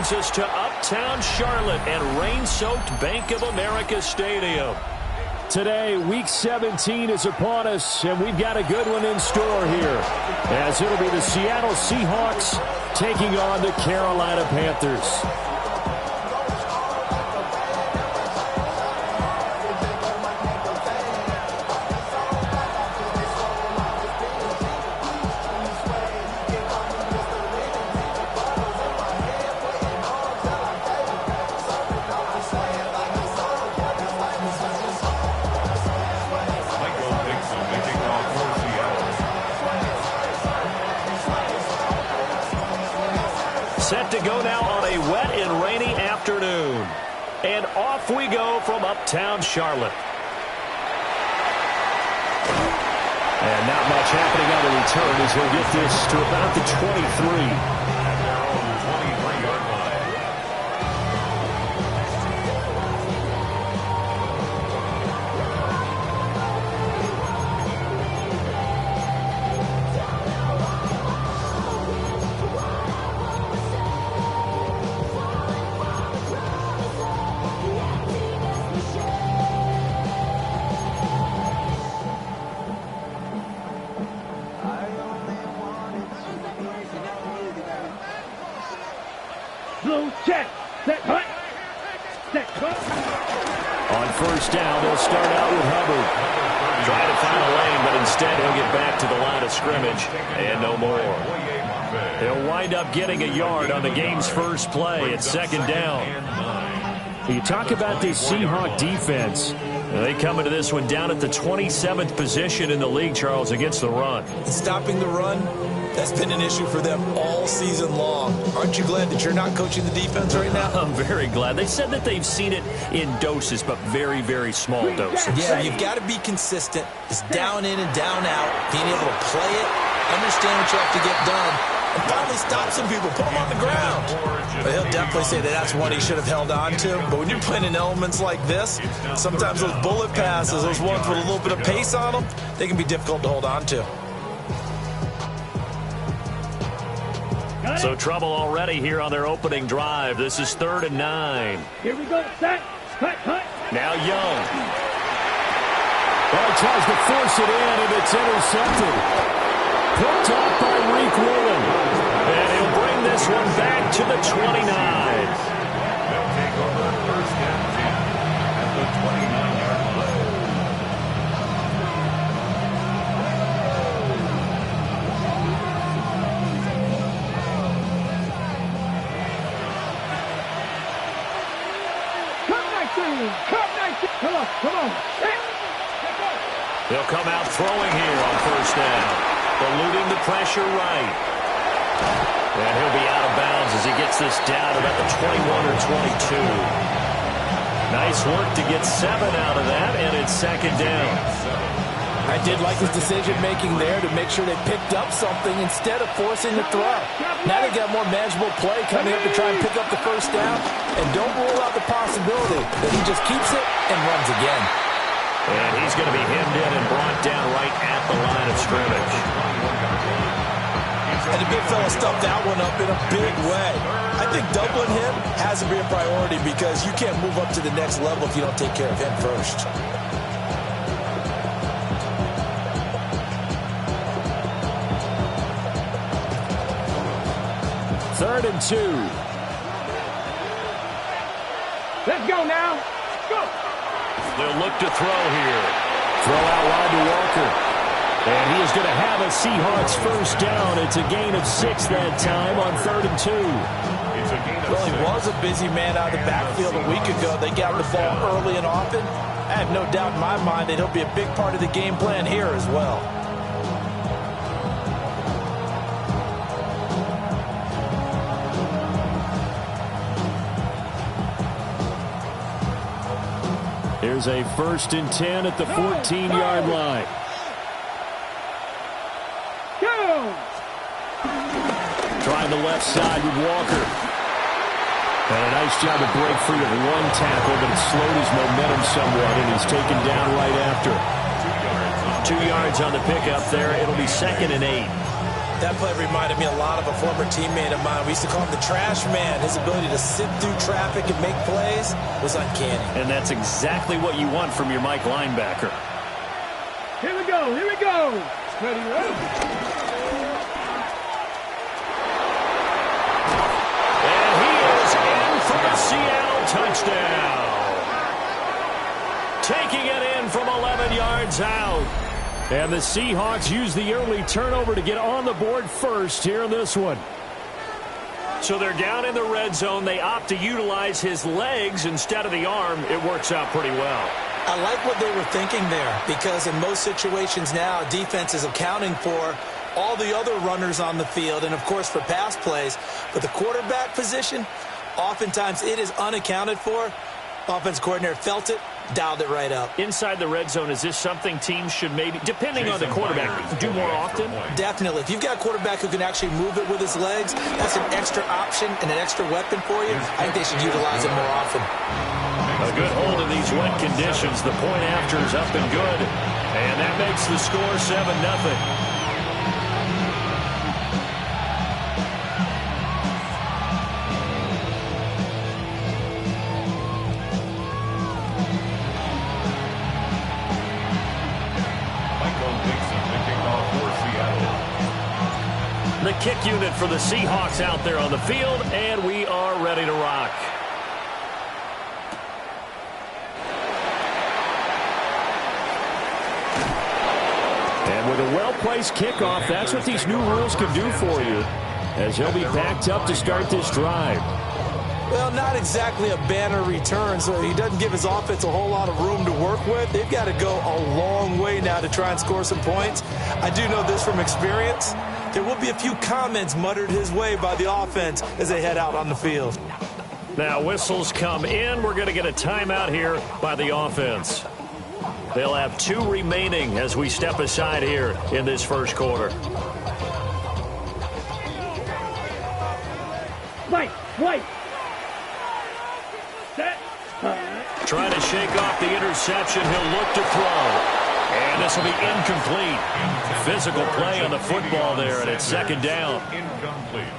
brings us to Uptown Charlotte and rain-soaked Bank of America Stadium. Today, Week 17 is upon us, and we've got a good one in store here, as it'll be the Seattle Seahawks taking on the Carolina Panthers. Set to go now on a wet and rainy afternoon. And off we go from Uptown Charlotte. And not much happening on the return as he'll get this to about the 23. On first down, they'll start out with Hubbard. Try to find a lane, but instead he'll get back to the line of scrimmage and no more. He'll wind up getting a yard on the game's first play at second down. You talk about this Seahawk defense. They come into this one down at the 27th position in the league, Charles, against the run. Stopping the run, that's been an issue for them all season long. Aren't you glad that you're not coaching the defense right now? I'm very glad. They said that they've seen it in doses, but very, very small doses. Yeah, you've got to be consistent. It's down in and down out, being able to play it, understand what you have to get done, and finally stop some people, put them on the ground. But he'll definitely say that that's one he should have held on to. But when you're playing in elements like this, sometimes those bullet passes, those ones with a little bit of pace on them, they can be difficult to hold on to. So trouble already here on their opening drive. This is 3rd and 9. Here we go. Set. Cut. Now Young. Well, he tries to force it in, and it's intercepted. Picked off by Reek Woolen. And he'll bring this one back to the 29. They'll take over 1st and 10 at the 29-yard line. Come on. They'll come out throwing here on 1st down. Eluding the pressure right. And he'll be out of bounds as he gets this down about the 21 or 22. Nice work to get 7 out of that, and it's 2nd down. I did like his decision-making there to make sure they picked up something instead of forcing the throw. Now they got more manageable play coming up to try and pick up the 1st down, and don't rule out the possibility that he just keeps it and runs again. And he's going to be hemmed in and brought down right at the line of scrimmage. And the big fella stuffed that one up in a big way. I think doubling him has to be a priority because you can't move up to the next level if you don't take care of him first. Third and 2. Let's go now. Go. They'll look to throw here. Throw out wide to Walker. And he is going to have a Seahawks 1st down. It's a gain of 6 that time on 3rd and 2. Well, he was a busy man out of the backfield a week ago. They got the ball early and often. I have no doubt in my mind that he'll be a big part of the game plan here as well. Here's a 1st and 10 at the 14-yard line. Go! Trying the left side with Walker. And a nice job to break free of one tackle, but it slowed his momentum somewhat, and he's taken down right after. 2 yards on the pickup there. It'll be 2nd and 8. That play reminded me a lot of a former teammate of mine. We used to call him the trash man. His ability to sit through traffic and make plays was uncanny. And that's exactly what you want from your Mike linebacker. Here we go. Here we go. Ready, ready. And he is in for a Seattle touchdown. Taking it in from 11 yards out. And the Seahawks use the early turnover to get on the board first here in this one. So they're down in the red zone. They opt to utilize his legs instead of the arm. It works out pretty well. I like what they were thinking there, because in most situations now, defense is accounting for all the other runners on the field and, of course, for pass plays. But the quarterback position, oftentimes it is unaccounted for. Offense coordinator felt it, dialed it right up. Inside the red zone, is this something teams should maybe, depending on the quarterback, do more often? Definitely. If you've got a quarterback who can actually move it with his legs, that's an extra option and an extra weapon for you. I think they should utilize it more often. A good hold in these wet conditions. The point after is up and good. And that makes the score 7-0. The kick unit for the Seahawks out there on the field, and we are ready to rock. And with a well-placed kickoff, that's what these new rules can do for you, as he'll be backed up to start this drive. Well, not exactly a banner return, so he doesn't give his offense a whole lot of room to work with. They've got to go a long way now to try and score some points. I do know this from experience. There will be a few comments muttered his way by the offense as they head out on the field. Now whistles come in. We're going to get a timeout here by the offense. They'll have 2 remaining as we step aside here in this first quarter. Wait. Set. Trying to shake off the interception. He'll look to throw. And this will be incomplete. Physical play on the football there, and it's second down.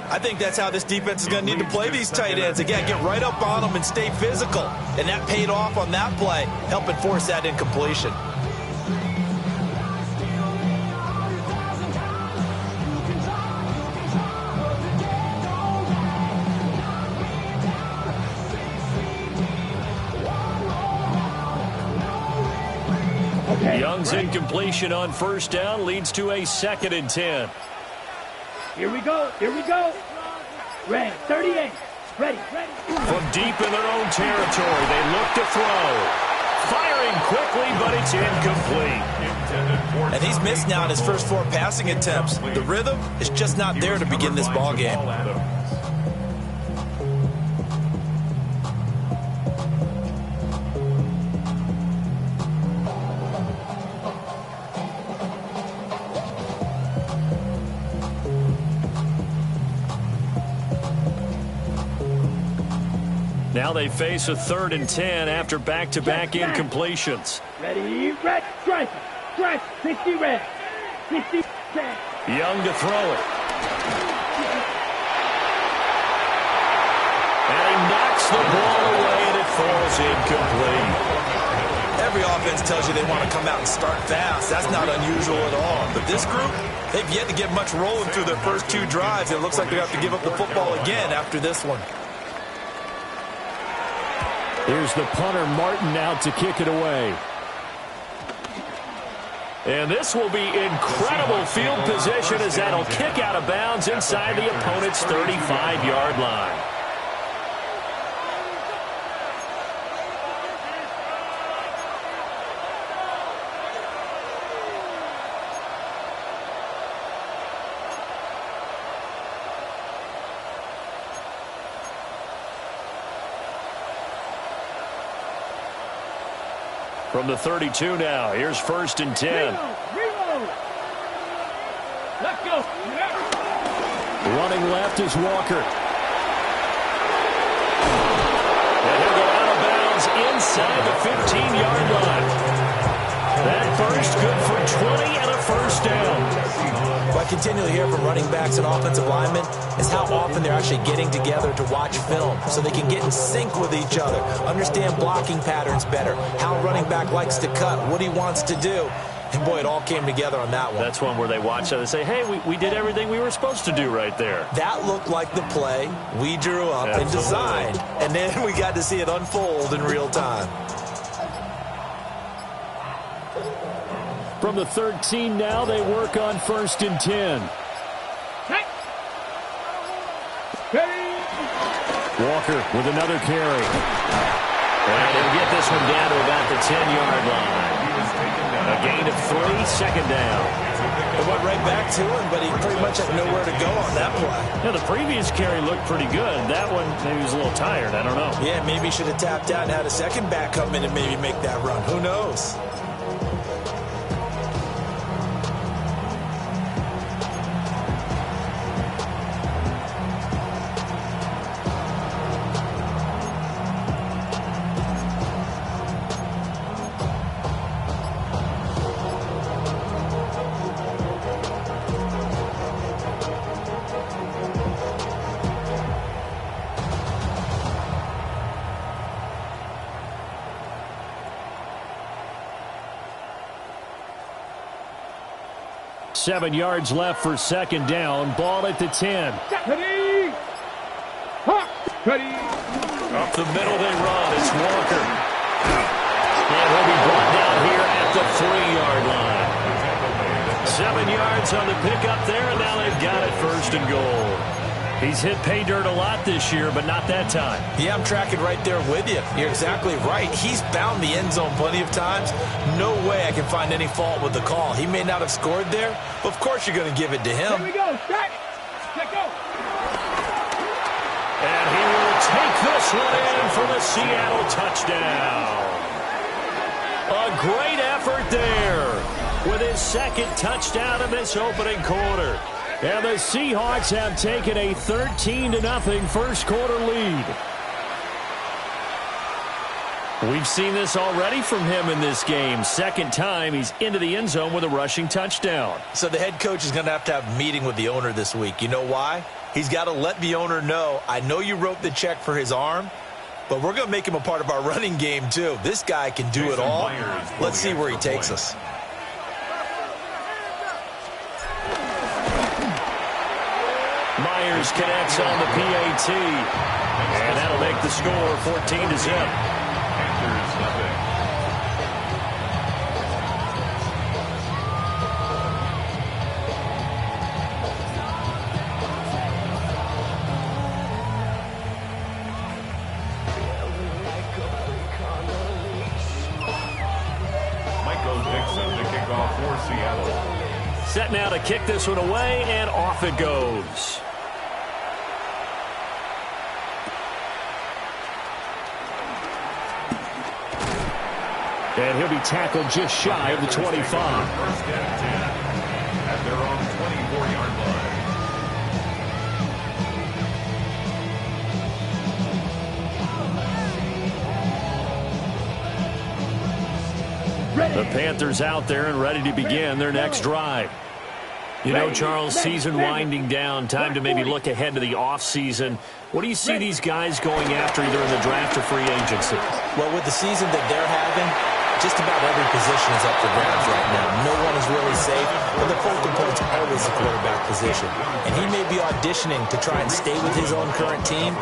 I think that's how this defense is going to need to play these tight ends. Again, get right up on them and stay physical. And that paid off on that play, helping force that incompletion. Young's incompletion on first down leads to a 2nd and 10. Here we go. Ready. 38. Ready. From deep in their own territory, they look to throw. Firing quickly, but it's incomplete. And he's missed now in his first 4 passing attempts. The rhythm is just not there to begin this ball game. Now they face a 3rd and 10 after back-to-back incompletions. Ready, red, strike, 60 red, 60 red. Young to throw it. And he knocks the ball away and it falls incomplete. Every offense tells you they want to come out and start fast. That's not unusual at all. But this group, they've yet to get much rolling through their first 2 drives. It looks like they have to give up the football again after this one. Here's the punter, Martin, out to kick it away. And this will be incredible field position as that'll kick out of bounds inside the opponent's 35-yard line. From the 32 now, here's 1st and 10. Reload. Let's go. Running left is Walker. And he'll go out of bounds inside the 15-yard line. That burst good for 20 and a first down. What I continually hear from running backs and offensive linemen is how often they're actually getting together to watch film so they can get in sync with each other, understand blocking patterns better, how a running back likes to cut, what he wants to do. And, boy, it all came together on that one. That's one where they watch it and say, hey, we did everything we were supposed to do right there. That looked like the play we drew up and designed. And then we got to see it unfold in real time. From the 13 now, they work on 1st and 10. Walker with another carry. And he'll get this one down to about the 10-yard line. A gain of 3, second down. It went right back to him, but he pretty much had nowhere to go on that play. Yeah, the previous carry looked pretty good. That one, maybe he was a little tired. I don't know. Yeah, maybe he should have tapped out and had a second back come in and maybe make that run. Who knows? Seven yards left for second down. Ball at the 10. Ready. Ready. Up the middle they run. It's Walker. And he'll be brought down here at the 3-yard line. 7 yards on the pickup there, and now they've got it 1st and goal. He's hit pay dirt a lot this year, but not that time. Yeah, I'm tracking right there with you. You're exactly right. He's bound the end zone plenty of times. No way I can find any fault with the call. He may not have scored there, but of course you're going to give it to him. Here we go. Start. Let go. And he will take this one in for the Seattle touchdown. A great effort there with his second touchdown in this opening quarter. And the Seahawks have taken a 13-0 first quarter lead. We've seen this already from him in this game. Second time he's into the end zone with a rushing touchdown. So the head coach is going to have a meeting with the owner this week. You know why? He's got to let the owner know, I know you wrote the check for his arm, but we're going to make him a part of our running game too. This guy can do it all. Let's see where he takes us. Myers connects on the PAT. And that'll make the score 14-0. Panthers nothing. Michael Dixon to kick off for Seattle. Set now to kick this one away, and off it goes. And he'll be tackled just shy of the 25. First and 10 at their own 24-yard line. The Panthers out there and ready to begin their next drive. You know, Charles, season winding down, time to maybe look ahead to the offseason. What do you see these guys going after either in the draft or free agency? Well, with the season that they're having, just about every position is up for grabs right now. No one is really safe, but the focal point's always the quarterback position. And he may be auditioning to try and stay with his own current team.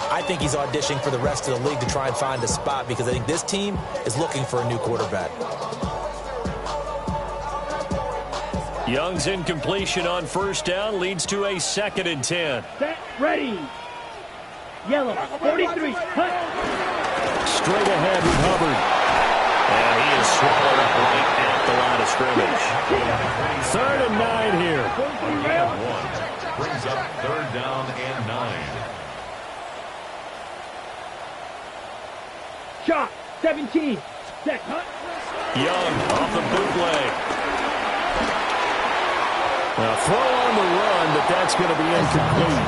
I think he's auditioning for the rest of the league to try and find a spot because I think this team is looking for a new quarterback. Young's incompletion on first down leads to a 2nd and 10. Set. Ready. Yellow. 43. Cut. Straight ahead with Hubbard. And he is swallowed up right at the line of scrimmage. 3rd and 9 here. One brings up 3rd down and 9. Shot. 17. Set. Cut. Young off the bootleg. Now throw on the run, but that's going to be incomplete.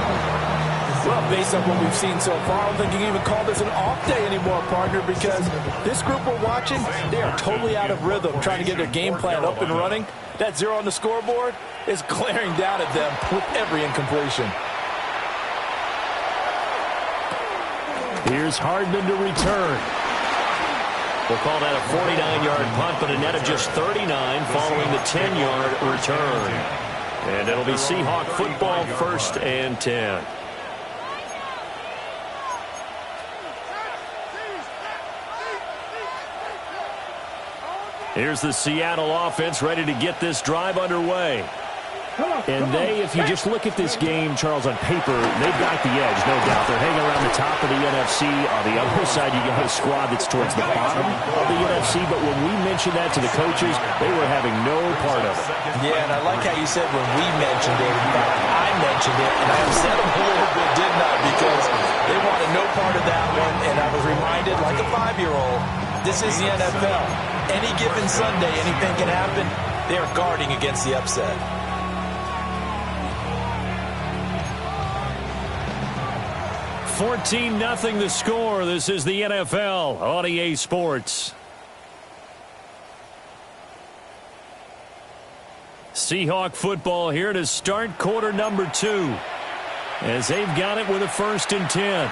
Well, based on what we've seen so far, I don't think you can even call this an off day anymore, partner, because this group we're watching, they are totally out of rhythm, trying to get their game plan up and running. That 0 on the scoreboard is glaring down at them with every incompletion. Here's Hardman to return. We'll call that a 49-yard punt, but a net of just 39 following the 10-yard return. And it'll be Seahawk football, 1st and 10. Here's the Seattle offense ready to get this drive underway. And they, if you just look at this game, Charles, on paper, they've got the edge, no doubt. They're hanging around the top of the NFC. On the other side, you got a squad that's towards the bottom of the NFC. But when we mentioned that to the coaches, they were having no part of it. Yeah, and I like how you said when we mentioned it. In fact, I mentioned it, and I upset them a little bit, didn't I? Because they wanted no part of that one, and I was reminded, like a 5-year-old, this is the NFL. Any given Sunday, anything can happen. They are guarding against the upset. 14-0 the score. This is the NFL on EA Sports. Seahawk football here to start quarter number 2. As they've got it with a 1st and 10.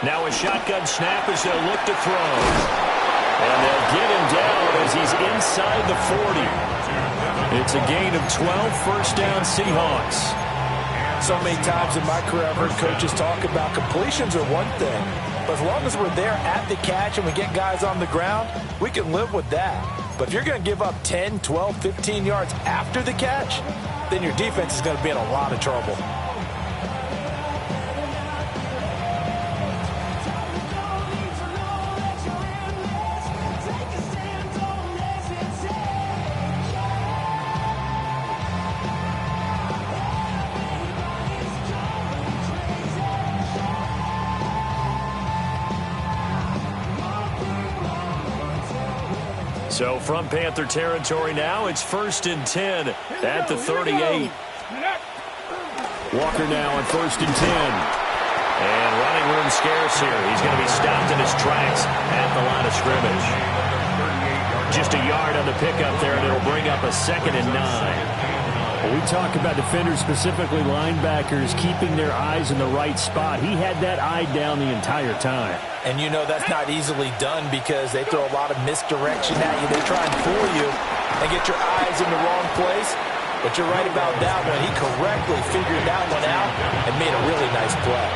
Now a shotgun snap as they'll look to throw. And they'll get him down as he's inside the 40. It's a gain of 12, 1st down Seahawks. So many times in my career, I've heard coaches talk about completions are one thing. But as long as we're there at the catch and we get guys on the ground, we can live with that. But if you're going to give up 10, 12, 15 yards after the catch, then your defense is going to be in a lot of trouble. So from Panther territory now, it's 1st and 10 at the 38. Walker now on 1st and 10. And running room scarce here. He's going to be stopped in his tracks at the line of scrimmage. Just a yard on the pickup there, and it'll bring up a 2nd and 9. We talk about defenders, specifically linebackers, keeping their eyes in the right spot. He had that eye down the entire time. And you know that's not easily done because they throw a lot of misdirection at you. They try and fool you and get your eyes in the wrong place. But you're right about that one. He correctly figured that one out and made a really nice play.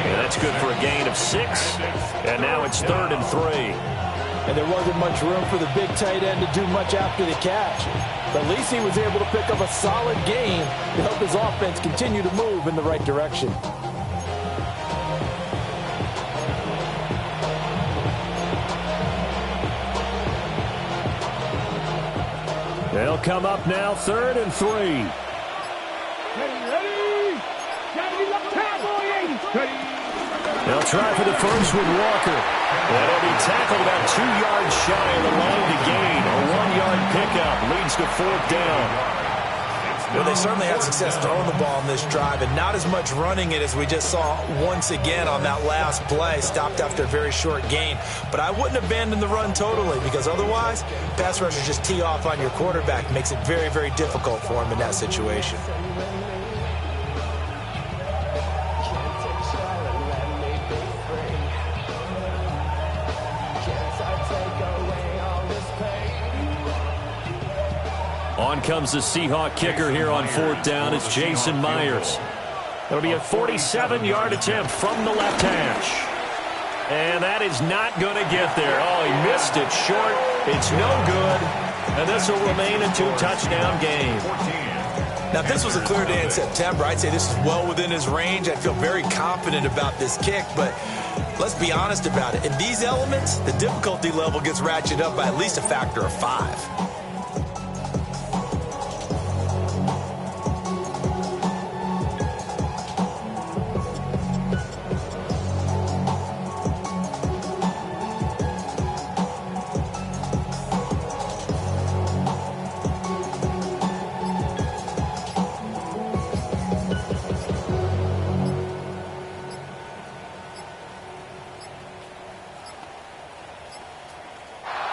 Yeah, that's good for a gain of 6. And now it's 3rd and 3. And there wasn't much room for the big tight end to do much after the catch. But at least he was able to pick up a solid gain to help his offense continue to move in the right direction. They'll come up now, 3rd and 3. They'll try for the first with Walker. That'll be tackled about 2 yards shy of the line to gain. A 1-yard pickup leads to 4th down. Well, they certainly had success throwing the ball on this drive, and not as much running it as we just saw once again on that last play. Stopped after a very short gain. But I wouldn't abandon the run totally, because otherwise, pass rushers just tee off on your quarterback. Makes it very, very difficult for him in that situation. On comes the Seahawk kicker here on 4th down. It's Jason Myers. It'll be a 47-yard attempt from the left hash. And that is not going to get there. Oh, he missed it short. It's no good. And this will remain a 2-touchdown game. Now, if this was a clear day in September, I'd say this is well within his range. I feel very confident about this kick, but let's be honest about it. In these elements, the difficulty level gets ratcheted up by at least a factor of 5.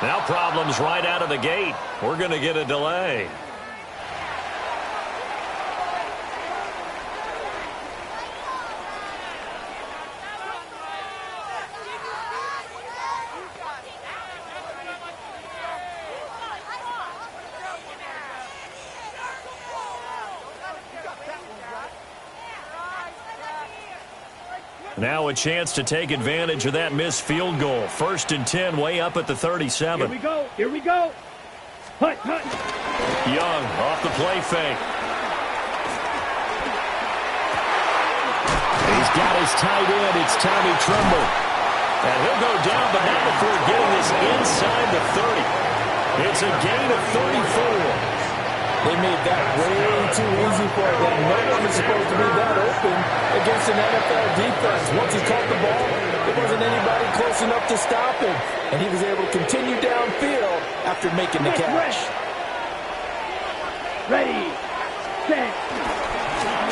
Now problems right out of the gate. We're going to get a delay. Now a chance to take advantage of that missed field goal. 1st and 10, way up at the 37. Here we go. Here we go. Hut, hut. Young off the play fake. He's got his tight end. It's Tommy Tremble. And he'll go down, but not before getting this inside the 30. It's a gain of 34. They made that way too easy for them. No one is supposed to be that open against an NFL defense. Once he caught the ball, there wasn't anybody close enough to stop him. And he was able to continue downfield after making the catch. Ready, set.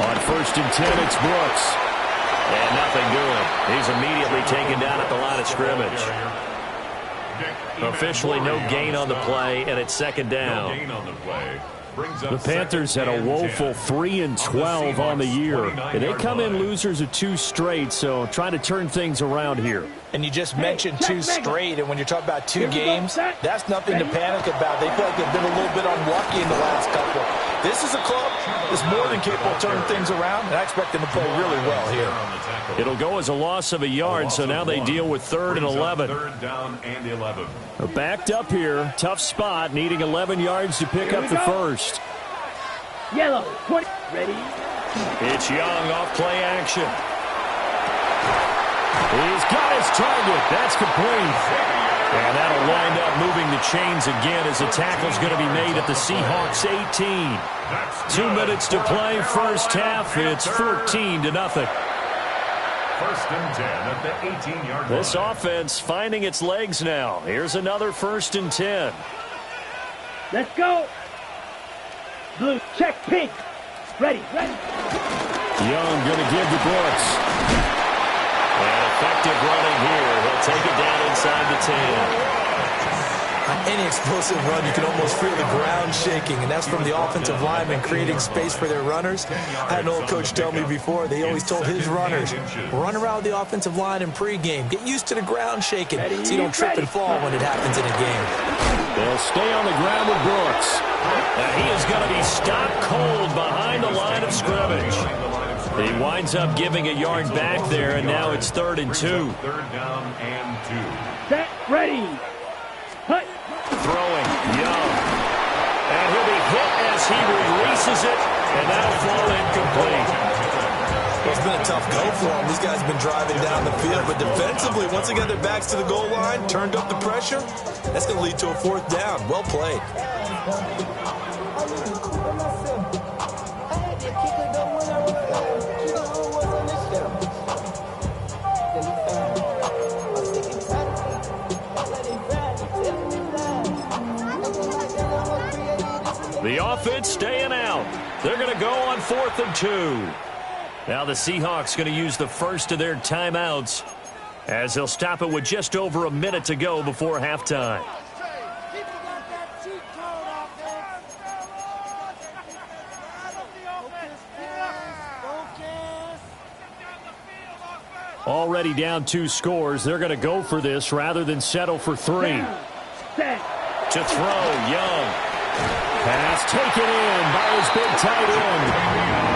On 1st and 10, it's Brooks. And nothing doing. He's immediately taken down at the line of scrimmage. Officially no gain on the play, and it's 2nd down. The Panthers had a woeful 3-12 on the year. And they come in losers of 2 straight, so trying to turn things around here. And you just mentioned 2 straight, and when you're talking about 2 games, that's nothing to panic about. They feel like they've been a little bit unlucky in the last couple. This is a club that's more than capable of turning things around, and I expect them to play really well here. It'll go as a loss of a yard, so now they deal with 3rd and 11. 3rd down and 11. They're backed up here. Tough spot, needing 11 yards to pick up the first. Yellow, 20. Ready. It's Young off play action. He's got his target. That's complete. And that'll wind up moving the chains again as the tackle's going to be made at the Seahawks 18. 2 minutes to play, first half. It's 14-0. 1st and 10 at the 18-yard line. This offense finding its legs now. Here's another 1st and 10. Let's go. Blue, check, pink. Ready, ready. Young going to give to Brooks. And effective running here. He'll take it down inside the 10. On any explosive run, you can almost feel the ground shaking, and that's from the offensive linemen creating space for their runners. I had an old coach tell me before, they always told his runners, run around the offensive line in pregame. Get used to the ground shaking so you don't trip and fall when it happens in a game. They'll stay on the ground with Brooks. And he is going to be stopped cold behind the line of scrimmage. He winds up giving a yard back there, and now it's 3rd and 2. 3rd down and 2. Set, ready. Hut. Throwing, Young. And he'll be hit as he releases it, and that'll fall incomplete. It's been a tough go for them. These guys have been driving down the field, but defensively, once they got their backs to the goal line, turned up the pressure, that's going to lead to a 4th down. Well played. The offense staying out. They're going to go on 4th and 2. Now the Seahawks going to use the first of their timeouts as they'll stop it with just over a minute to go before halftime. Already down 2 scores. They're going to go for this rather than settle for 3. Set. To throw, Young. Pass taken in by his big tight end.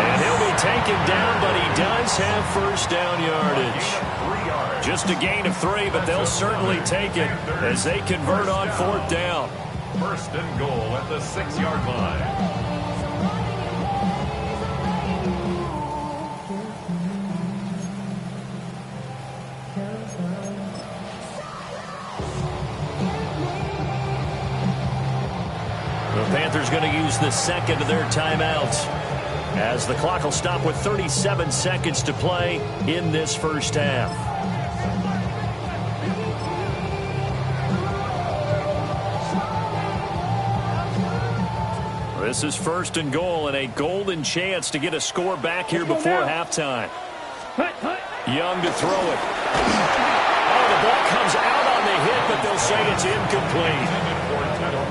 And he'll be taken down, but he does have first down yardage. Just a gain of 3, but they'll certainly take it as they convert on 4th down. 1st and goal at the 6-yard line. The Panthers going to use the second of their timeouts as the clock will stop with 37 seconds to play in this first half. This is first and goal and a golden chance to get a score back here before halftime. Young to throw it. Oh, the ball comes out on the hit, but they'll say it's incomplete.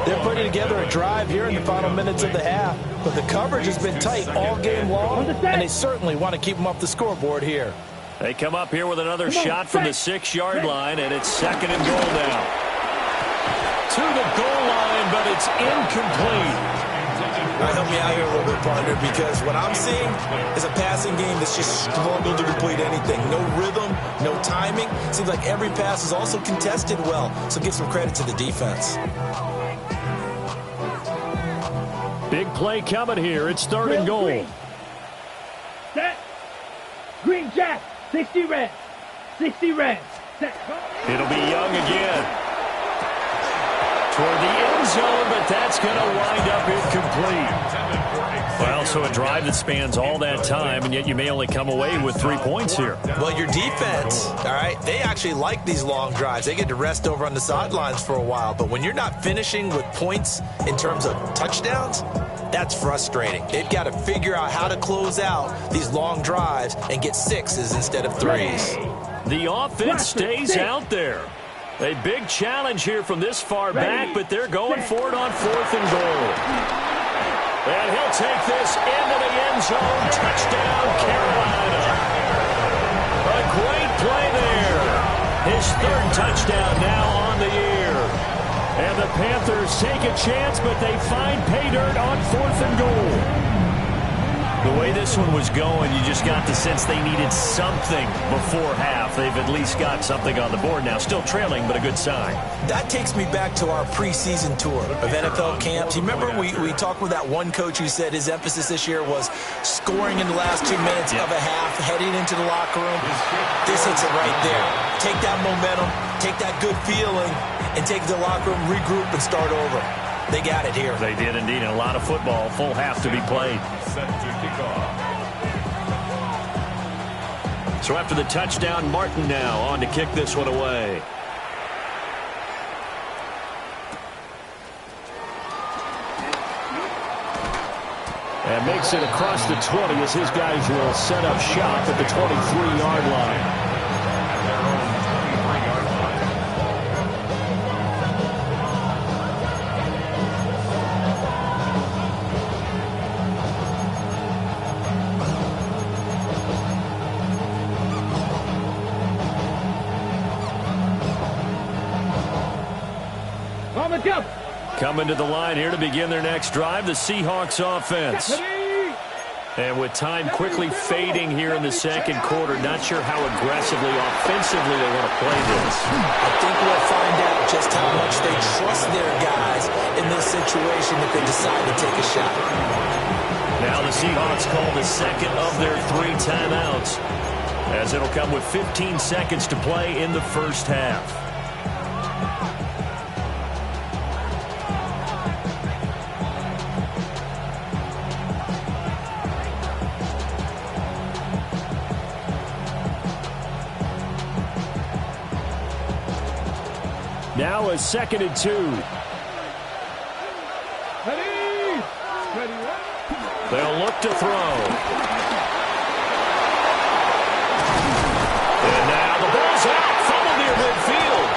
They're putting together a drive here in the final minutes of the half, but the coverage has been tight all game long, and they certainly want to keep them off the scoreboard here. They come up here with another shot from the 6-yard line, and it's second and goal now. To the goal line, but it's incomplete. Help me out here a little bit, partner, because what I'm seeing is a passing game that's just struggled to complete anything. No rhythm, no timing. Seems like every pass is also contested well, so give some credit to the defense. Big play coming here. It's third and goal. Green. Set. Green Jack. 60 red. 60 red. Set. It'll be Young again. Toward the end zone, but that's going to wind up incomplete. Well, so a drive that spans all that time, and yet you may only come away with 3 points here. Well, your defense, all right, they actually like these long drives. They get to rest over on the sidelines for a while. But when you're not finishing with points in terms of touchdowns, that's frustrating. They've got to figure out how to close out these long drives and get 6s instead of 3s. The offense stays out there. A big challenge here from this far back, but they're going for it on fourth and goal. And he'll take this into the end zone. Touchdown, Carolina. A great play there. His third touchdown now on the year. And the Panthers take a chance, but they find pay dirt on fourth and goal. The way this one was going, you just got the sense they needed something before half. They've at least got something on the board now. Still trailing, but a good sign. That takes me back to our preseason tour of NFL camps. You remember we talked with that one coach who said his emphasis this year was scoring in the last 2 minutes of a half, heading into the locker room. This hits it right there. Take that momentum, take that good feeling, and take the locker room, regroup, and start over. They got it here. They did indeed, and a lot of football, full half to be played. Set to kick off. So after the touchdown, Martin now on to kick this one away. And makes it across the 20 as his guys will set up shop at the 23-yard line. Coming to the line here to begin their next drive, the Seahawks offense. And with time quickly fading here in the second quarter, not sure how aggressively, offensively they want to play this. I think we'll find out just how much they trust their guys in this situation if they decide to take a shot. Now the Seahawks call the second of their 3 timeouts, as it'll come with 15 seconds to play in the first half. Now a second and 2. Ready. They'll look to throw. And now the ball's out. Fumble near midfield.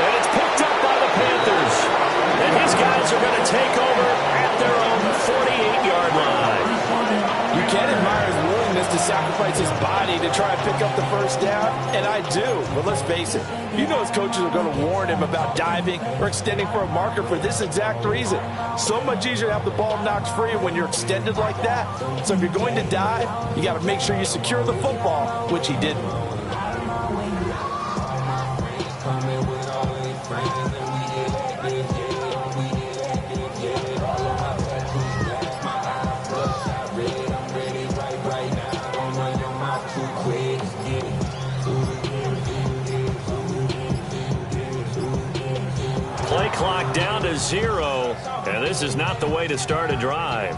And it's picked up by the Panthers. And his guys are going to take over at their own 48-yard line. You can't admire his willingness to sacrifice his body to try and pick up the first down, and I do. But let's face it, you know his coaches are going to warn him about diving or extending for a marker for this exact reason. So much easier to have the ball knocked free when you're extended like that. So if you're going to dive, you got to make sure you secure the football, which he didn't. Play clock down to 0, and this is not the way to start a drive.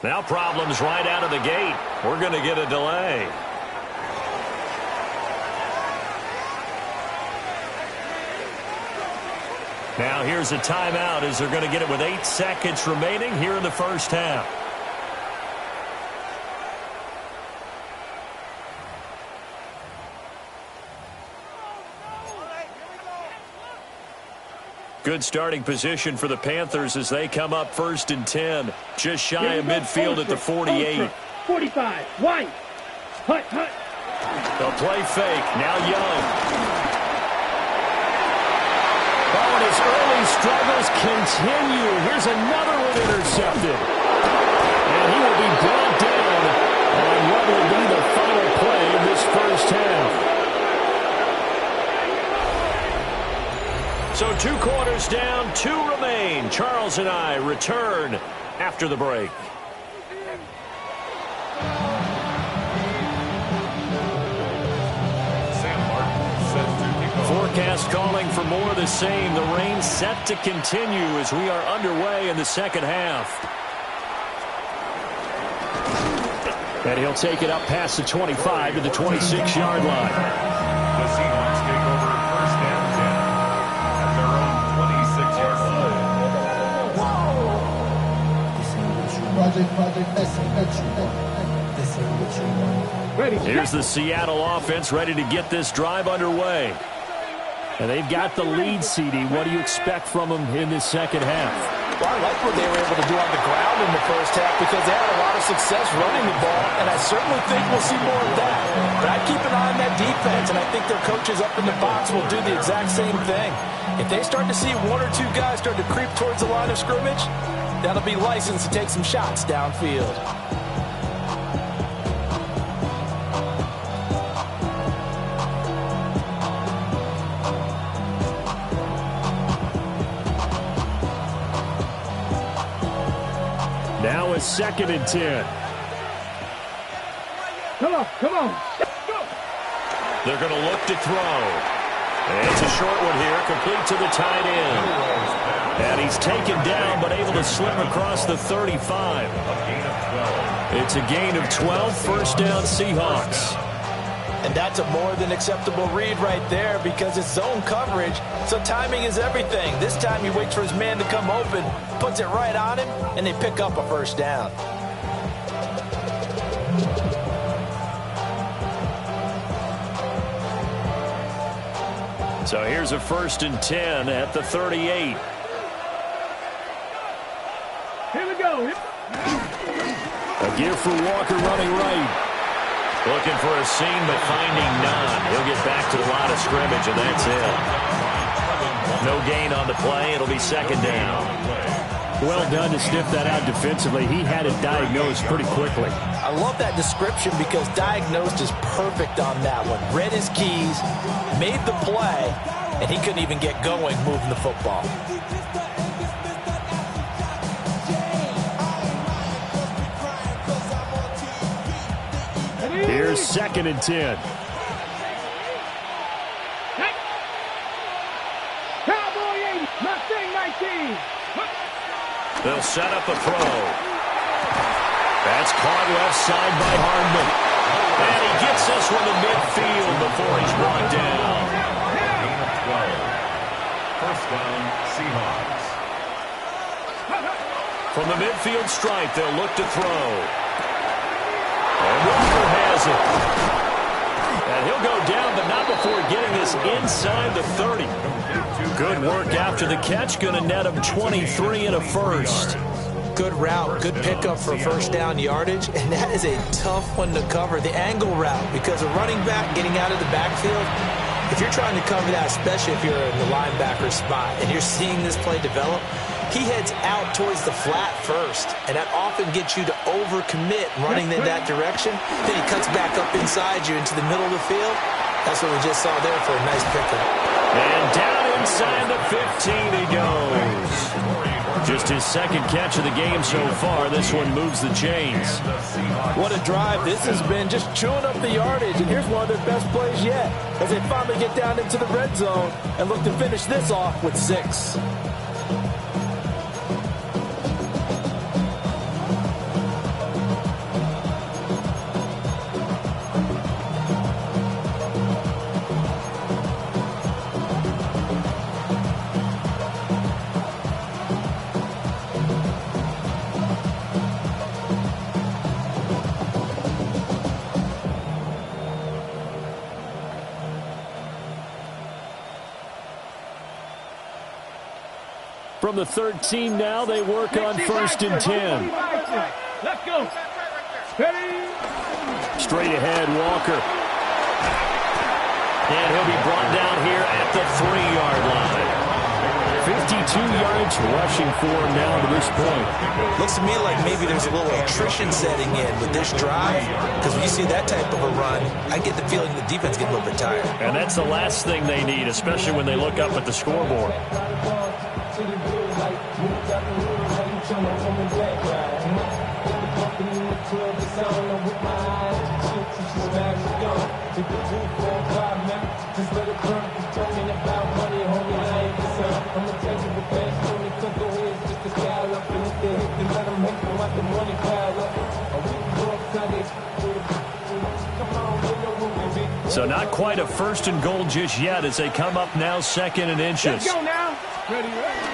Now problems right out of the gate. We're going to get a delay. Now here's a timeout as they're going to get it with 8 seconds remaining here in the first half. Good starting position for the Panthers as they come up 1st and 10. Just shy of midfield at the 48. 45, white. Hut, hut. The play fake. Now Young. Oh, and his early struggles continue. Here's another one intercepted. And he will be brought down on what will be the final play in this first half. So 2 quarters down, 2 remain. Charles and I return after the break. Forecast calling for more of the same. The rain set to continue as we are underway in the second half. And he'll take it up past the 25 to the 26-yard line. The Seahawks take over 1st and 10 at their own 26-yard line. Here's the Seattle offense ready to get this drive underway. And they've got the lead, CD. What do you expect from them in this second half? Well, I like what they were able to do on the ground in the first half because they had a lot of success running the ball, and I certainly think we'll see more of that. But I'd keep an eye on that defense, and I think their coaches up in the box will do the exact same thing. If they start to see 1 or 2 guys start to creep towards the line of scrimmage, that'll be licensed to take some shots downfield. Now it's 2nd and 10. Come on, come on. They're going to look to throw. And it's a short one here, complete to the tight end. And he's taken down, but able to slip across the 35. It's a gain of 12, 1st down Seahawks. And that's a more than acceptable read right there because it's zone coverage, so timing is everything. This time he waits for his man to come open, puts it right on him, and they pick up a 1st down. So here's a 1st and 10 at the 38. Here we go. A give for Walker running right. Looking for a seam, but finding none. He'll get back to the line of scrimmage, and that's it. No gain on the play. It'll be 2nd down. Well done to sniff that out defensively. He had it diagnosed pretty quickly. I love that description because diagnosed is perfect on that one. Read his keys, made the play, and he couldn't even get going moving the football. Here's 2nd and 10. Cowboy 80, Mustang 19. They'll set up a throw. That's caught left side by Hardman. And he gets this one to midfield before he's brought down. Gain of 12. 1st down, Seahawks. From the midfield stripe, they'll look to throw. And Walker has it. And he'll go down, but not before getting us inside the 30. Good work after the catch. Going to net him 23 and a first. Good route, good pickup for first down yardage, and that is a tough one to cover, the angle route, because a running back getting out of the backfield, if you're trying to cover that, especially if you're in the linebacker spot and you're seeing this play develop, he heads out towards the flat first, and that often gets you to overcommit running in that direction. Then he cuts back up inside you into the middle of the field. That's what we just saw there for a nice pickup. And down inside the 15 he goes. Just his second catch of the game so far. This one moves the chains. What a drive this has been, just chewing up the yardage. And here's one of their best plays yet as they finally get down into the red zone and look to finish this off with 6. From the 13 now, they work on 1st and 10. Let's go. Ready? Straight ahead, Walker. And he'll be brought down here at the 3-yard line. 52 yards rushing for him now to this point. Looks to me like maybe there's a little attrition setting in with this drive, because when you see that type of a run, I get the feeling the defense gets a little bit tired. And that's the last thing they need, especially when they look up at the scoreboard. So not quite a 1st and goal just yet as they come up now 2nd and inches. Let's go now. Ready, ready.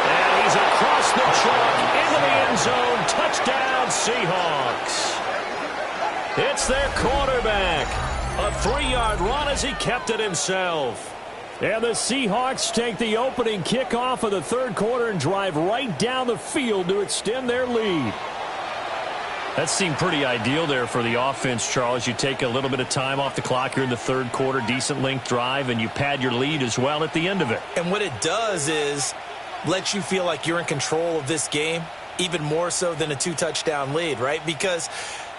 And he's across the chalk into the end zone. Touchdown, Seahawks. It's their quarterback. A 3-yard run as he kept it himself. And the Seahawks take the opening kickoff of the 3rd quarter and drive right down the field to extend their lead. That seemed pretty ideal there for the offense, Charles. You take a little bit of time off the clock here in the 3rd quarter, decent length drive, and you pad your lead as well at the end of it. And what it does is let you feel like you're in control of this game, even more so than a 2-touchdown lead, right? Because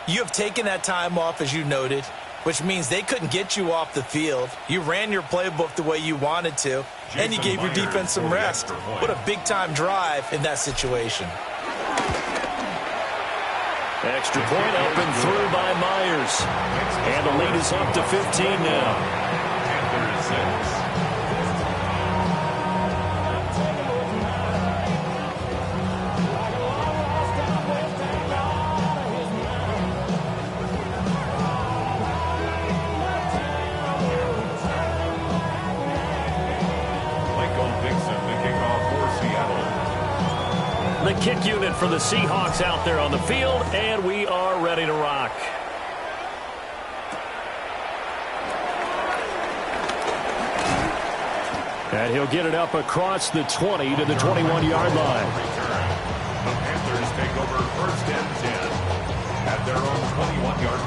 you have taken that time off, as you noted, which means they couldn't get you off the field. You ran your playbook the way you wanted to, and you gave your defense some rest. What a big-time drive in that situation. Extra point up and through by Myers. And the lead is up to 15 now. The kick unit for the Seahawks out there on the field, and we are ready to rock. And he'll get it up across the 20 to the 21-yard line. The Panthers take over 1st and 10 at their own 21-yard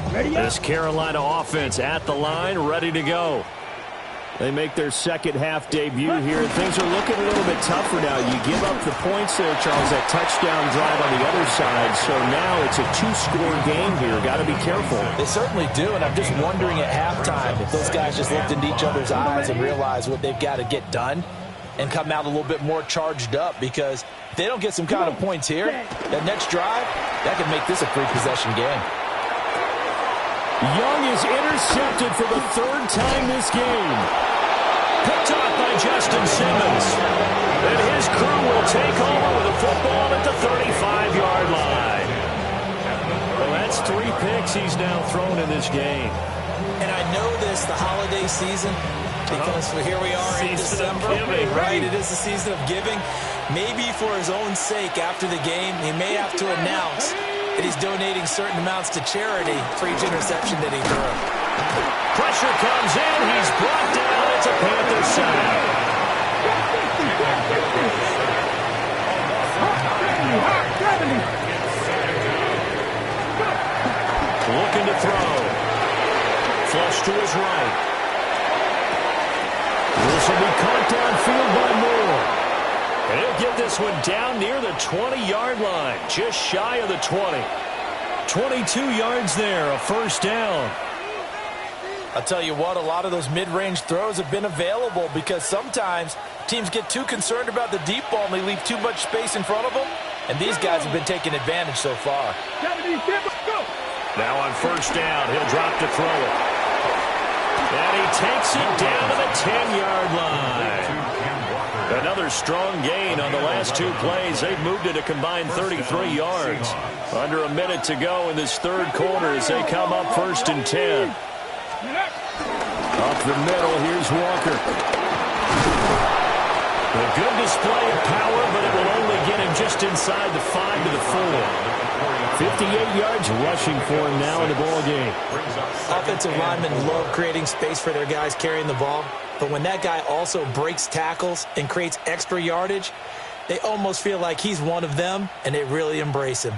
line. Ready up. This Carolina offense at the line, ready to go. They make their second half debut here. Things are looking a little bit tougher now. You give up the points there, Charles, that touchdown drive on the other side. So now it's a 2-score game here. Got to be careful. They certainly do, and I'm just wondering at halftime if those guys just looked into each other's eyes and realized what they've got to get done and come out a little bit more charged up, because if they don't get some kind of points here, that next drive, that could make this a 3-possession game. Young is intercepted for the 3rd time this game. Picked up by Justin Simmons. And his crew will take over with a football at the 35-yard line. Well, that's 3 picks he's now thrown in this game. And I know this, the holiday season, because here we are in December, right? It is the season of giving. Maybe for his own sake after the game, he may have to announce that he's donating certain amounts to charity for each interception that he threw. Pressure comes in. He's brought down. It's a Panther sack. Looking to throw. Flush to his right. This will be caught downfield by Moore. And he'll get this one down near the 20-yard line, just shy of the 20. 22 yards there, a first down. I'll tell you what, a lot of those mid-range throws have been available because sometimes teams get too concerned about the deep ball and they leave too much space in front of them. And these guys have been taking advantage so far. Now on first down, he'll drop to throw it. And he takes it down to the 10-yard line. Another strong gain on the last two plays. They've moved it a combined 33 yards. Under a minute to go in this third quarter as they come up first and 10. Up the middle, here's Walker. A good display of power, but it will only get him just inside the 5 to the 4. 58 yards rushing for him now in the ball game. Offensive linemen love creating space for their guys carrying the ball, but when that guy also breaks tackles and creates extra yardage, they almost feel like he's one of them, and they really embrace him.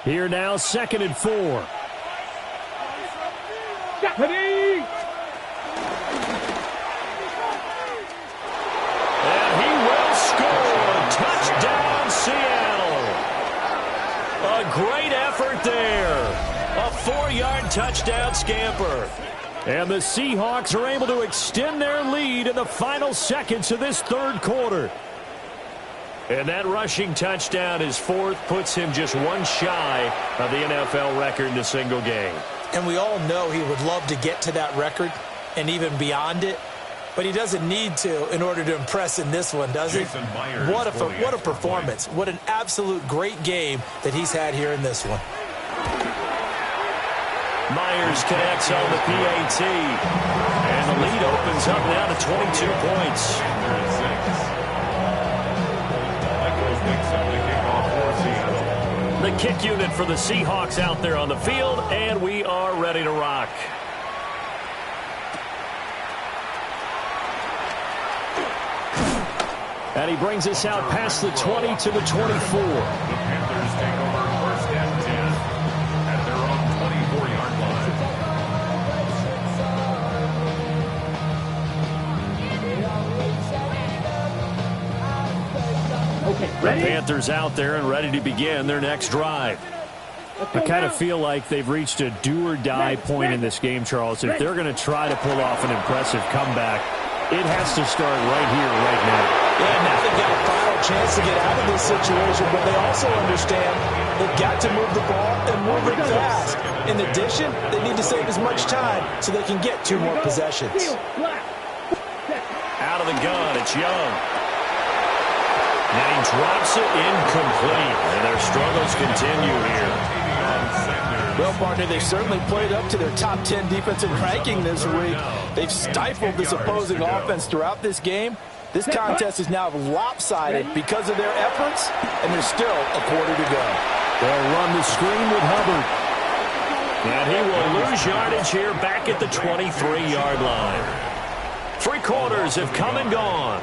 Here now, 2nd and 4. And he will score. Touchdown, Seattle. A great effort there. A 4-yard touchdown scamper. And the Seahawks are able to extend their lead in the final seconds of this third quarter. And that rushing touchdown, his fourth, puts him just one shy of the NFL record in a single game. And we all know he would love to get to that record and even beyond it, but he doesn't need to in order to impress in this one, does he? What a performance. What an absolute great game that he's had here in this one. Myers connects on the PAT. And the lead opens up now to 22 points. The kick unit for the Seahawks out there on the field, and we are ready to rock. And he brings us out past the 20 to the 24. The Panthers take over first and 10 at their own 24-yard line. Okay, ready? The Panthers out there and ready to begin their next drive. I kind of feel like they've reached a do-or-die point in this game, Charles. If they're going to try to pull off an impressive comeback, it has to start right here, right now. Yeah, now they've got a final chance to get out of this situation, but they also understand they've got to move the ball and move it fast. In addition, they need to save as much time so they can get 2 more possessions. Out of the gun, it's Young. And he drops it incomplete. And their struggles continue here. Well, partner, they've certainly played up to their top 10 defensive ranking this week. They've stifled this opposing offense throughout this game. This contest is now lopsided because of their efforts, and there's still a quarter to go. They'll run the screen with Hubbard. And he will lose yardage here back at the 23-yard line. 3 quarters have come and gone.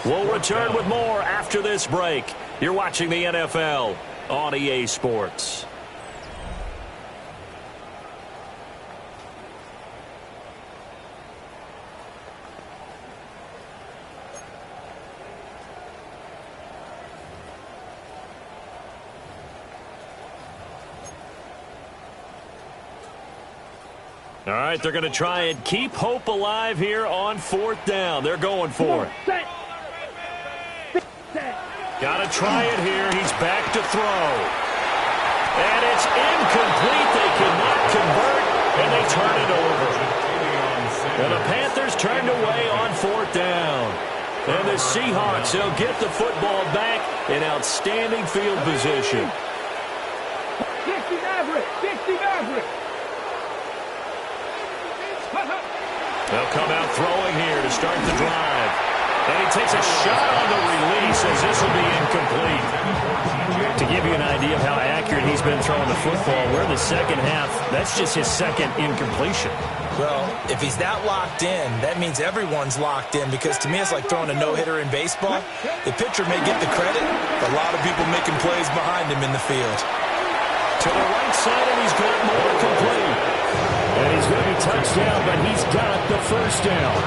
We'll return with more after this break. You're watching the NFL on EA Sports. All right, they're going to try and keep hope alive here on 4th down. They're going for it. Got to try it here. He's back to throw. And it's incomplete. They cannot convert, and they turn it over. And the Panthers turned away on 4th down. And the Seahawks, they'll get the football back in outstanding field position. 60 Maverick! 60 Maverick! They'll come out throwing here to start the drive. And he takes a shot on the release as this will be incomplete. To give you an idea of how accurate he's been throwing the football, we're in the second half. That's just his second incompletion. Well, if he's that locked in, that means everyone's locked in, because to me it's like throwing a no-hitter in baseball. The pitcher may get the credit, but a lot of people making plays behind him in the field. To the right side, and he's got more complete. And he's going to be touchdown, but he's got the first down.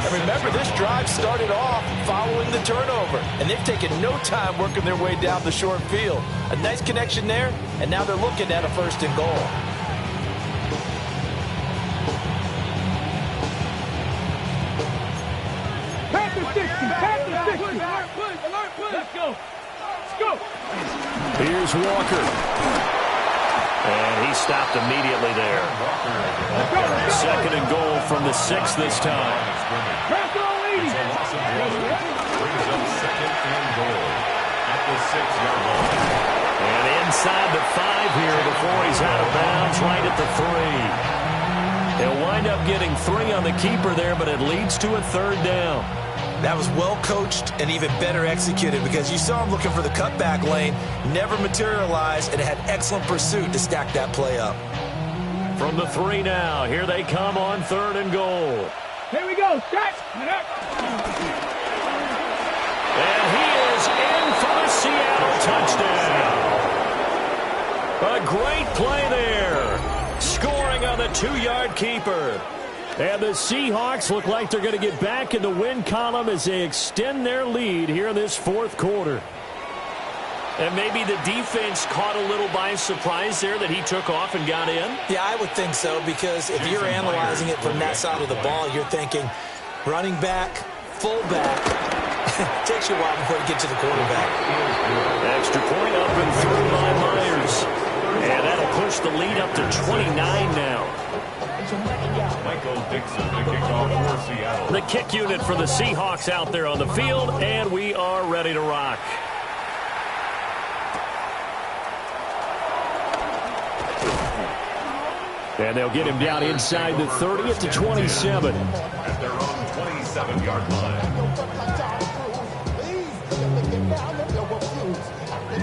And remember, this drive started off following the turnover, and they've taken no time working their way down the short field. A nice connection there, and now they're looking at a 1st and goal. Panthers 60, Panthers 60. Let's go. Let's go. Here's Walker. And he stopped immediately there. 2nd and goal from the 6 this time. Press on, ladies. Brings up 2nd and goal at the 6-yard line. And inside the 5 here before he's out of bounds, right at the 3. He'll wind up getting 3 on the keeper there, but it leads to a 3rd down. That was well coached and even better executed, because you saw him looking for the cutback lane, never materialized, and had excellent pursuit to stack that play up. From the 3 now, here they come on 3rd and goal. Here we go. Strike. And he is in for the Seattle touchdown. A great play there. Scoring on the 2-yard keeper. And the Seahawks look like they're going to get back in the win column as they extend their lead here in this 4th quarter. And maybe the defense caught a little by surprise there that he took off and got in? Yeah, I would think so, because if you're analyzing it from that side of the ball, you're thinking running back, fullback. Takes you a while before you get to the quarterback. Extra point up and through by Myers. And that'll push the lead up to 29 now. Michael Dixon, the kickoff for Seattle. The kick unit for the Seahawks out there on the field, and we are ready to rock. And they'll get him down inside the 30 at the 27. At their own 27-yard line.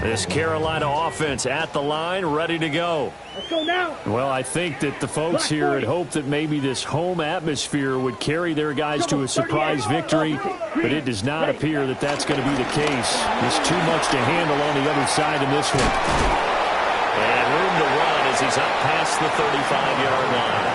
This Carolina offense at the line, ready to go. Let's go now. Well, I think that the folks here had hoped that maybe this home atmosphere would carry their guys to a surprise victory, but it does not appear that that's going to be the case. There's too much to handle on the other side in this one. And room to run as he's up past the 35-yard line.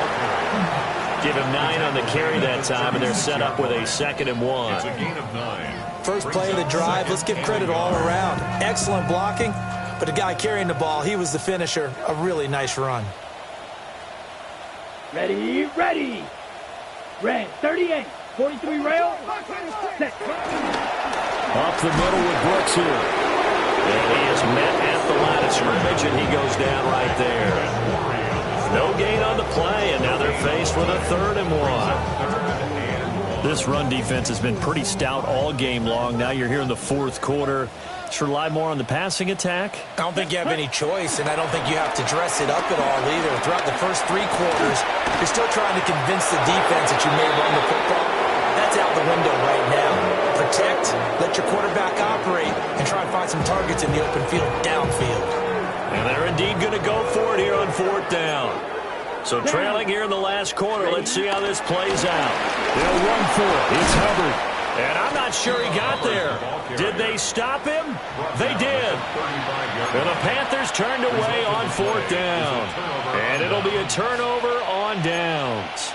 Give him 9 on the carry that time, and they're set up with a 2nd and 1. It's a gain of 9. First play of the drive, let's give credit all around. Excellent blocking, but the guy carrying the ball, he was the finisher. A really nice run. Ready, ready. Red, 38. 43 rail. Set. Up the middle with Brooks here. And he is met at the line of scrimmage, and he goes down right there. No gain on the play, and now they're faced with a 3rd and 1. This run defense has been pretty stout all game long. Now you're here in the 4th quarter. Should rely more on the passing attack? I don't think you have any choice, and I don't think you have to dress it up at all either. Throughout the first 3 quarters, you're still trying to convince the defense that you may run the football. That's out the window right now. Protect, let your quarterback operate, and try and find some targets in the open field downfield. And they're indeed going to go for it here on 4th down. So trailing here in the last quarter, let's see how this plays out. They'll run for it. It's Hubbard. And I'm not sure he got there. Did they stop him? They did. And the Panthers turned away on 4th down. And it'll be a turnover on downs.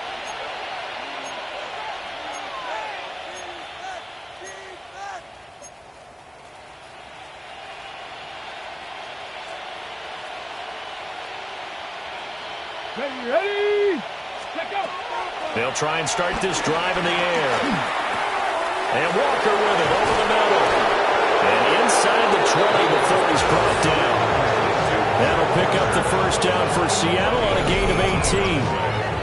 Ready, ready. Let go. They'll try and start this drive in the air. And Walker with it over the middle. And inside the 20 before he's brought down. That'll pick up the 1st down for Seattle on a gain of 18.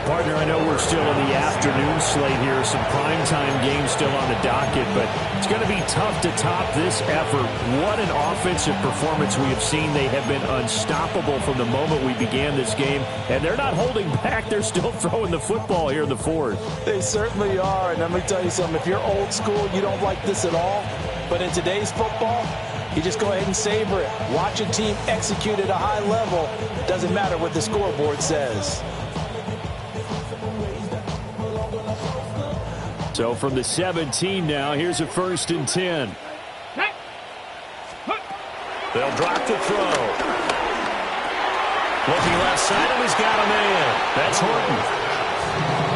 Partner, I know we're still in the afternoon slate here. Some primetime games still on the docket, but it's going to be tough to top this effort. What an offensive performance we have seen. They have been unstoppable from the moment we began this game, and they're not holding back. They're still throwing the football here in the fourth. They certainly are, and let me tell you something. If you're old school, you don't like this at all, but in today's football, you just go ahead and savor it. Watch a team execute at a high level. It doesn't matter what the scoreboard says. So from the 17 now, here's a 1st and 10. They'll drop the throw. Looking left side, and he's got a man. That's Horton.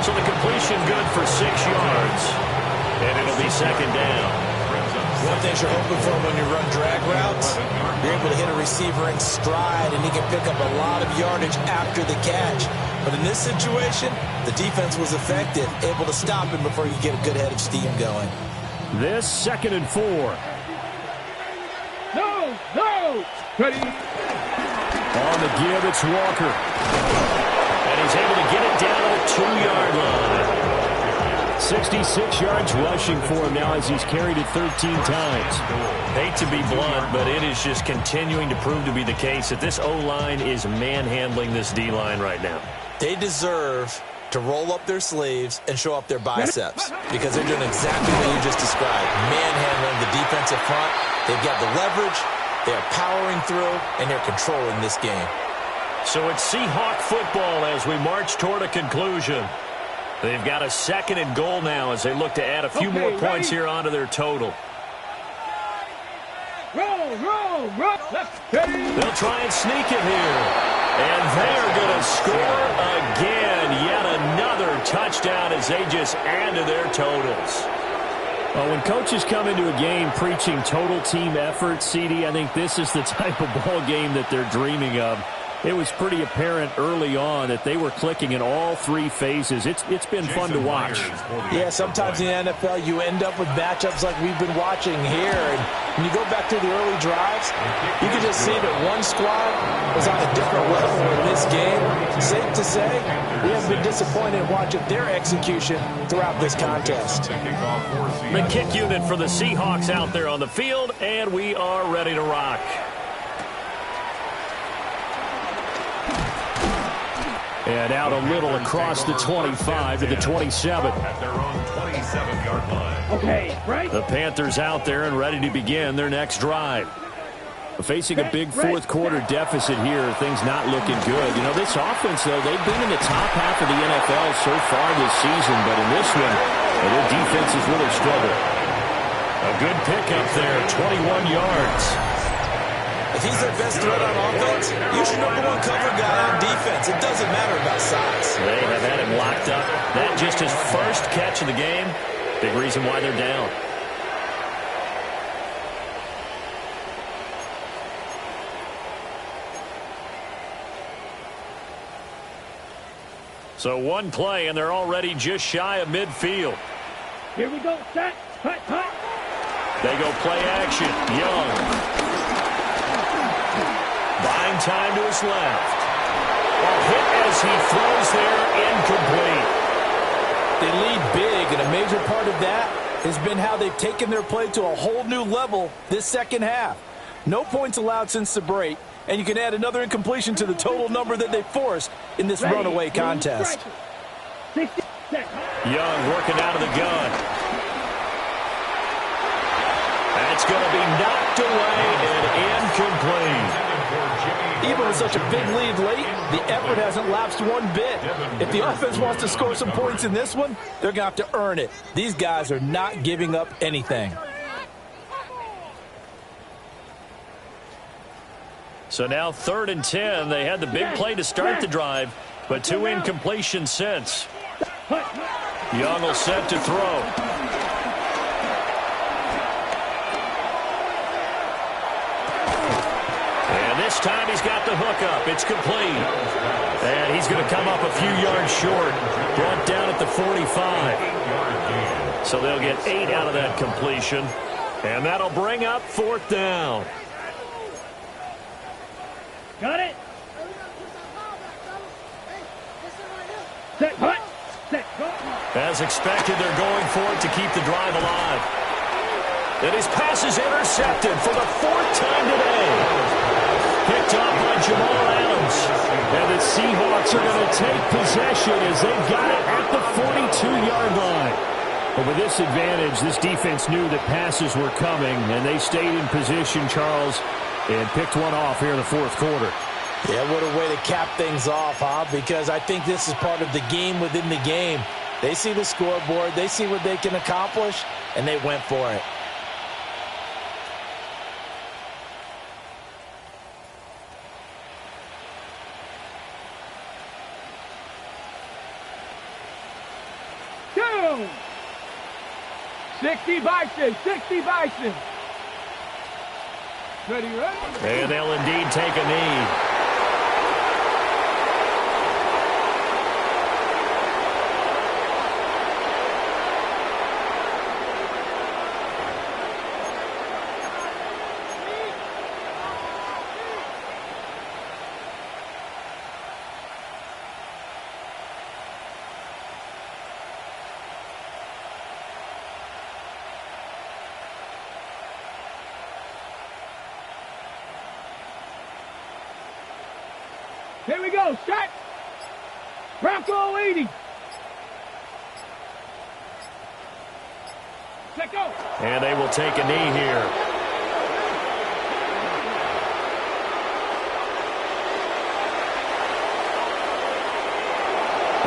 So the completion good for 6 yards. And it'll be 2nd down. One thing you're hoping for when you run drag routes, you're able to hit a receiver in stride, and he can pick up a lot of yardage after the catch. But in this situation, the defense was effective, able to stop him before you get a good head of steam going. This 2nd and 4. No! Ready? On the give, it's Walker. And he's able to get it down to the 2-yard line. 66 yards rushing for him now as he's carried it 13 times. Hate to be blunt, but it is just continuing to prove to be the case that this O-line is manhandling this D-line right now. They deserve to roll up their sleeves and show up their biceps because they're doing exactly what you just described. Manhandling the defensive front. They've got the leverage. They're powering through, and they're controlling this game. So it's Seahawk football as we march toward a conclusion. They've got a 2nd and goal now as they look to add a few more points here onto their total. Roll. They'll try and sneak it here. And they're going to score again. Yet another touchdown as they just add to their totals. Well, when coaches come into a game preaching total team effort, CD, I think this is the type of ball game that they're dreaming of. It was pretty apparent early on that they were clicking in all 3 phases. It's been fun to watch. Yeah, sometimes in the NFL you end up with matchups like we've been watching here. And when you go back to the early drives, you can just see that one squad was on a different level in this game. Safe to say, we have been disappointed in watching their execution throughout this contest. The kick unit for the Seahawks out there on the field, and we are ready to rock. And out a little across the 25 to the 27. At their own 27-yard line. Okay, right? The Panthers out there and ready to begin their next drive. Facing a big fourth quarter deficit here, things not looking good. You know, this offense, though, they've been in the top half of the NFL so far this season, but in this one, their defense has really struggled. A good pickup there, 21 yards. If he's their best threat on offense, use your #1 cover guy on defense. It doesn't matter about size. They have had him locked up. That just his first catch of the game. Big reason why they're down. So one play, and they're already just shy of midfield. Here we go, set, hut. They go play action. Young. Buying time to his left. A hit as he throws there, incomplete. They lead big, and a major part of that has been how they've taken their play to a whole new level this second half. No points allowed since the break, and you can add another incompletion to the total number that they forced in this runaway contest. 60 seconds. Young working out of the gun. That's going to be knocked away and incomplete. Even with such a big lead late, the effort hasn't lapsed one bit. If the offense wants to score some points in this one, they're going to have to earn it. These guys are not giving up anything. So now 3rd and 10. They had the big play to start the drive, but 2 incompletions since. Young will set to throw. And this time he's got the hook up. It's complete. And he's going to come up a few yards short. Brought down at the 45. So they'll get 8 out of that completion. And that'll bring up 4th down. Got it? Set, hut. Set, go. As expected, they're going for it to keep the drive alive. And his pass is intercepted for the 4th time today. Picked off by Jamal Adams. And the Seahawks are going to take possession as they've got it at the 42-yard line. But with this advantage, this defense knew that passes were coming, and they stayed in position, Charles, and picked one off here in the 4th quarter. Yeah, what a way to cap things off, huh? Because I think this is part of the game within the game. They see the scoreboard, they see what they can accomplish, and they went for it. Two. 60 Bison, 60 Bison. Ready, ready? And they'll indeed take a knee. Here we go, set. Bronco 80. Set, go. And they will take a knee here.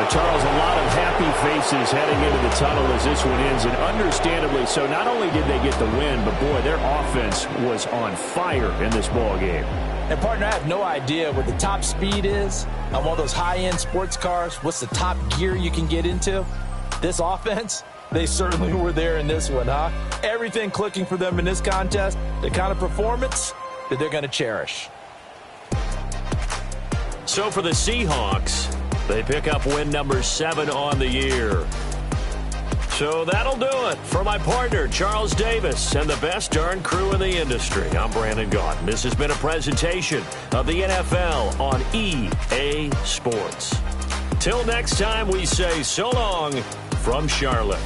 Charles, a lot of happy faces heading into the tunnel as this one ends, and understandably so. Not only did they get the win, but, boy, their offense was on fire in this ball game. And, partner, I have no idea what the top speed is on one of those high-end sports cars. What's the top gear you can get into? This offense, they certainly were there in this one, huh? Everything clicking for them in this contest, the kind of performance that they're going to cherish. So for the Seahawks, they pick up win number 7 on the year. So that'll do it for my partner, Charles Davis, and the best darn crew in the industry. I'm Brandon Gaudin. This has been a presentation of the NFL on EA Sports. Till next time, we say so long from Charlotte.